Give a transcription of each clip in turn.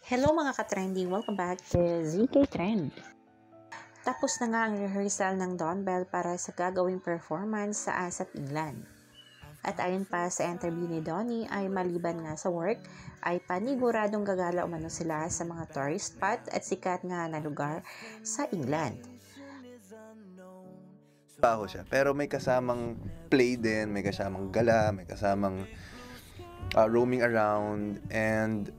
Hello mga ka-trendy! Welcome back to ZK Trend. Tapos na nga ang rehearsal ng Dawn Bell para sa gagawing performance sa ASAP England. At ayon pa sa interview ni Donnie ay maliban nga sa work, ay paniguradong gagala umano sila sa mga tourist spot at sikat nga na lugar sa England. Baho siya, pero may kasamang play din, may kasamang gala, may kasamang roaming around, and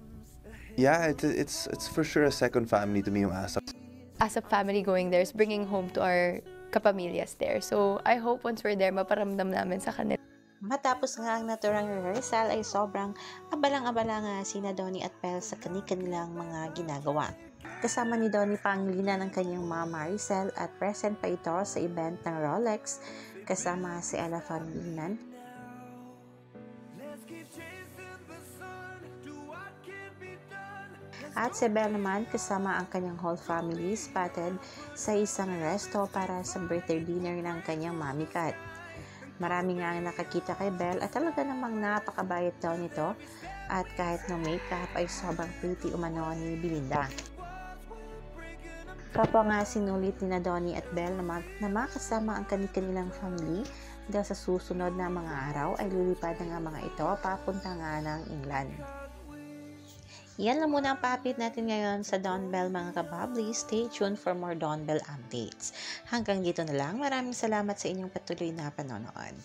yeah, it's for sure a second family to me yung ASAP. ASAP family going there is bringing home to our kapamilyas there. So I hope once we're there, maparamdam namin sa kanila. Matapos nga ang naturang rehearsal ay sobrang abalang-abala nga sina Donnie at Belle sa kanilang mga ginagawa. Kasama ni Donnie pa ang lina ng kanyang mama Maricel at present pa ito sa event ng Rolex kasama si Ella Ferdinand. At si Belle naman kasama ang kanyang whole family spotted sa isang resto para sa birthday dinner ng kanyang mommy cat. Marami nga ang nakakita kay Belle at talaga namang napakabayat daw nito at kahit no makeup ay sobrang pretty umano ni Belinda. Kapwa nga sinulit ni Donnie at Belle na makasama ang kanilang family dahil sa susunod na mga araw ay lilipad na nga mga ito papunta nga ng England. Yan lang muna ang pa-update natin ngayon sa Dawn Bell mga kababli. Stay tuned for more Dawn Bell updates. Hanggang dito na lang. Maraming salamat sa inyong patuloy na panonood.